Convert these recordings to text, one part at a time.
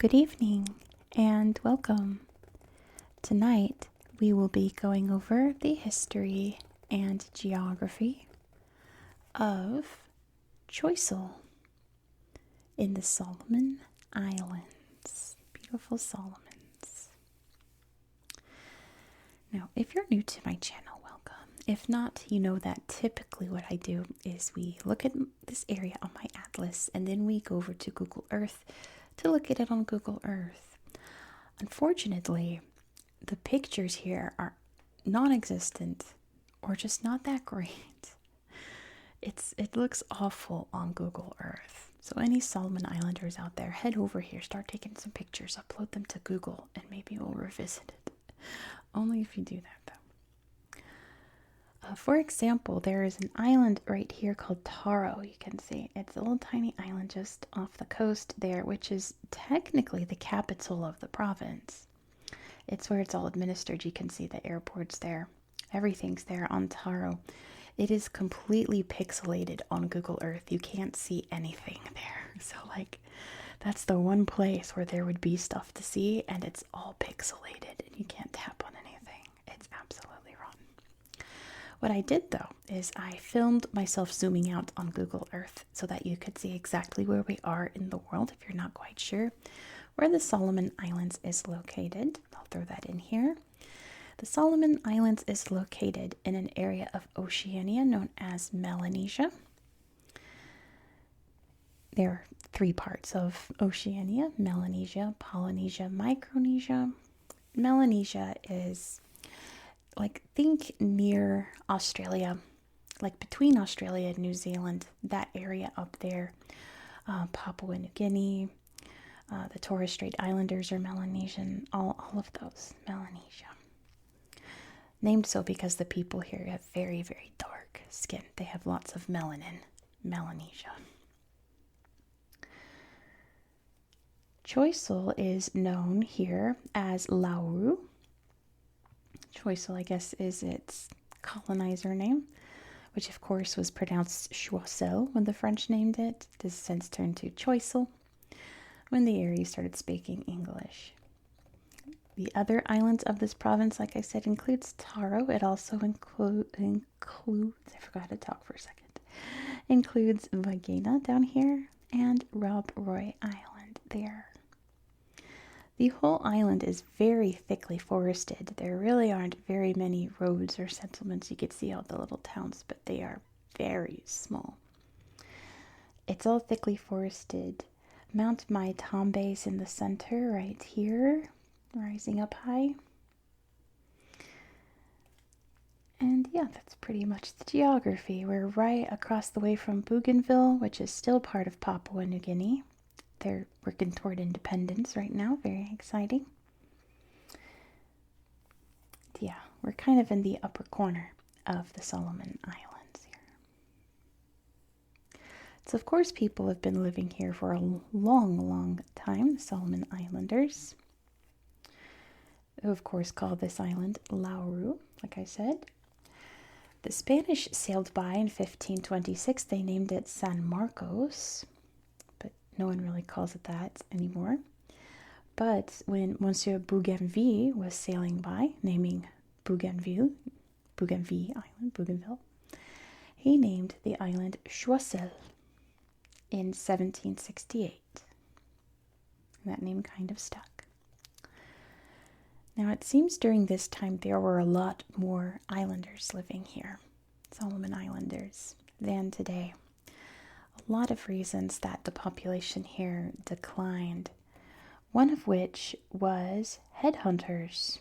Good evening and welcome. Tonight we will be going over the history and geography of Choiseul in the Solomon Islands. Beautiful Solomons. Now, if you're new to my channel, welcome. If not, you know that typically what I do is we look at this area on my atlas and then we go over to Google Earth to look at it on Google Earth. Unfortunately, the pictures here are non-existent or just not that great. It looks awful on Google Earth. So any Solomon Islanders out there, head over here, start taking some pictures, upload them to Google, and maybe we'll revisit it. Only if you do that, though. For example, there is an island right here called Taro. You can see it's a little tiny island just off the coast there, which is technically the capital of the province. It's where it's all administered. You can see the airport's there. Everything's there on Taro. It is completely pixelated on Google Earth. You can't see anything there. So, that's the one place where there would be stuff to see, and it's all pixelated, and you can't tap on anything. It's absolutely rotten. What I did, though, is I filmed myself zooming out on Google Earth so that you could see exactly where we are in the world if you're not quite sure where the Solomon Islands is located. I'll throw that in here. The Solomon Islands is located in an area of Oceania known as Melanesia. There are three parts of Oceania: Melanesia, Polynesia, Micronesia. Melanesia is think near Australia, between Australia and New Zealand, that area up there. Papua New Guinea, the Torres Strait Islanders are Melanesian, all of those, Melanesia. Named so because the people here have very, very dark skin. They have lots of melanin, Melanesia. Choiseul is known here as Lauru. Choiseul, I guess, is its colonizer name, which of course was pronounced Choiseul when the French named it. This has since turned to Choiseul when the area started speaking English. The other islands of this province, like I said, includes Taro. It also includes, I forgot to talk for a second, includes Vagina down here and Rob Roy Island there. The whole island is very thickly forested. There really aren't very many roads or settlements. You could see all the little towns, but they are very small. It's all thickly forested. Mount Maitombe is in the center right here, rising up high. And yeah, that's pretty much the geography. We're right across the way from Bougainville, which is still part of Papua New Guinea. They're working toward independence right now. Very exciting. Yeah, we're kind of in the upper corner of the Solomon Islands here. So, of course, people have been living here for a long, long time, the Solomon Islanders, who, of course, call this island Lauru, like I said. The Spanish sailed by in 1526. They named it San Marcos. No one really calls it that anymore. But when Monsieur Bougainville was sailing by, naming Bougainville Island, he named the island Choiseul in 1768. And that name kind of stuck. Now, it seems during this time there were a lot more islanders living here, Solomon Islanders, than today. A lot of reasons that the population here declined, one of which was headhunters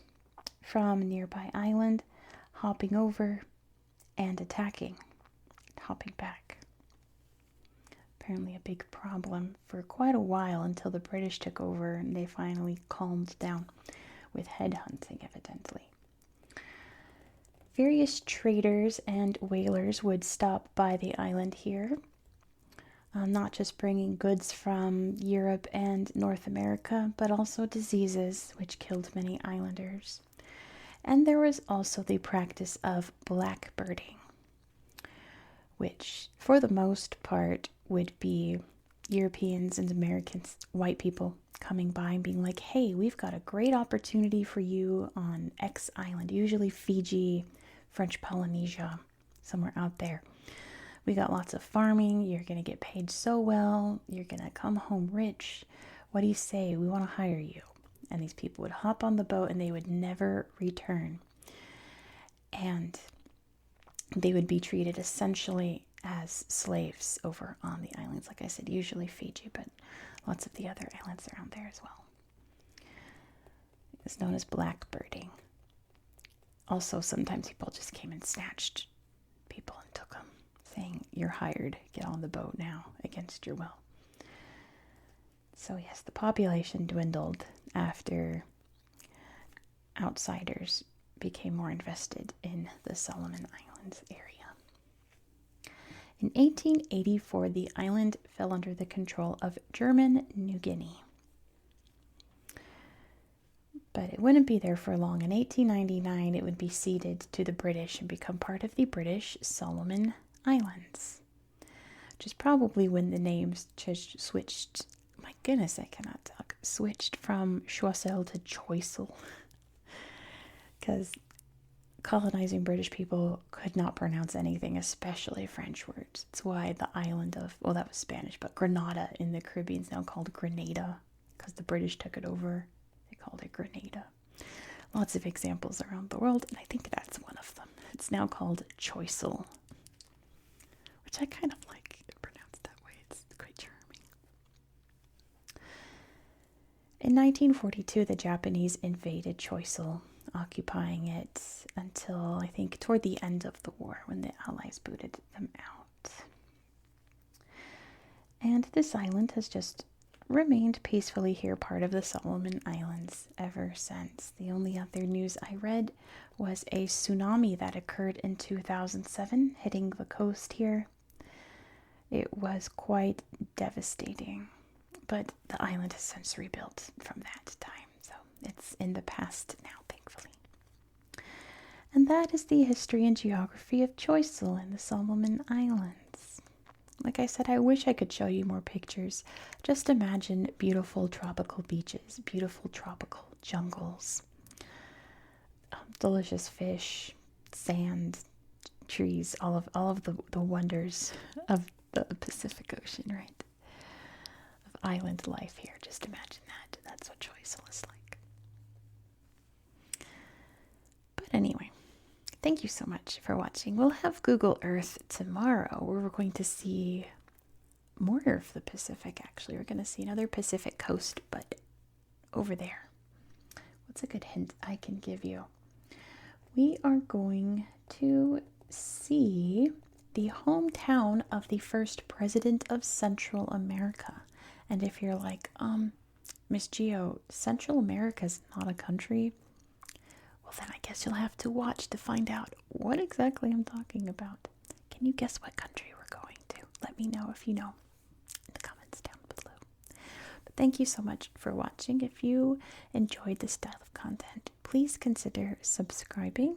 from a nearby island hopping over and attacking, hopping back. Apparently a big problem for quite a while until the British took over and they finally calmed down with headhunting, evidently. Various traders and whalers would stop by the island here. Not just bringing goods from Europe and North America, but also diseases which killed many islanders. And there was also the practice of blackbirding, which for the most part would be Europeans and Americans, white people, coming by and being like, hey, we've got a great opportunity for you on X island, usually Fiji, French Polynesia, somewhere out there. We got lots of farming. You're going to get paid so well. You're going to come home rich. What do you say? We want to hire you. And these people would hop on the boat and they would never return. And they would be treated essentially as slaves over on the islands. Like I said, usually Fiji, but lots of the other islands around there as well. It's known as blackbirding. Also, sometimes people just came and snatched people and took them, saying, you're hired, get on the boat now, against your will. So yes, the population dwindled after outsiders became more invested in the Solomon Islands area. In 1884, the island fell under the control of German New Guinea. But it wouldn't be there for long. In 1899, it would be ceded to the British and become part of the British Solomon Islands, which is probably when the names switched. My goodness, I cannot talk. Switched from Choiseul to Choiseul. Because colonizing British people could not pronounce anything, especially French words. It's why the island of, well, that was Spanish, but Grenada in the Caribbean is now called Grenada because the British took it over. They called it Grenada. Lots of examples around the world, and I think that's one of them. It's now called Choiseul, which I kind of like it pronounced that way. It's quite charming. In 1942, the Japanese invaded Choiseul, occupying it until I think toward the end of the war when the Allies booted them out. And this island has just remained peacefully here, part of the Solomon Islands, ever since. The only other news I read was a tsunami that occurred in 2007, hitting the coast here. It was quite devastating, but the island has since rebuilt from that time, so it's in the past now, thankfully. And that is the history and geography of Choiseul in the Solomon Islands. Like I said, I wish I could show you more pictures. Just imagine beautiful tropical beaches, beautiful tropical jungles, delicious fish, sand, trees, all of the wonders of the Pacific Ocean, right? Of island life here. Just imagine that. That's what Choiseul is like. But anyway, thank you so much for watching. We'll have Google Earth tomorrow, where we're going to see more of the Pacific, actually. We're going to see another Pacific coast, but over there. What's a good hint I can give you? We are going to see the hometown of the first president of Central America. And if you're like, Miss Geo, Central America's not a country, well, then I guess you'll have to watch to find out what exactly I'm talking about. Can you guess what country we're going to? Let me know if you know in the comments down below. But thank you so much for watching. If you enjoyed this style of content, please consider subscribing.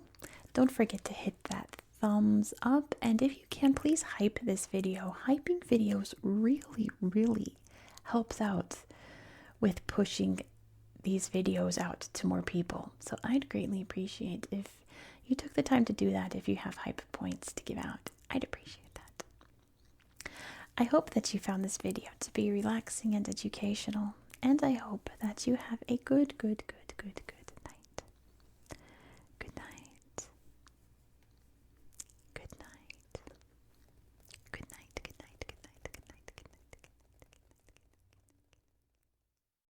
Don't forget to hit that thumbs up. And if you can, please hype this video. Hyping videos really, really helps out with pushing these videos out to more people. So I'd greatly appreciate if you took the time to do that. If you have hype points to give out, I'd appreciate that. I hope that you found this video to be relaxing and educational, and I hope that you have a good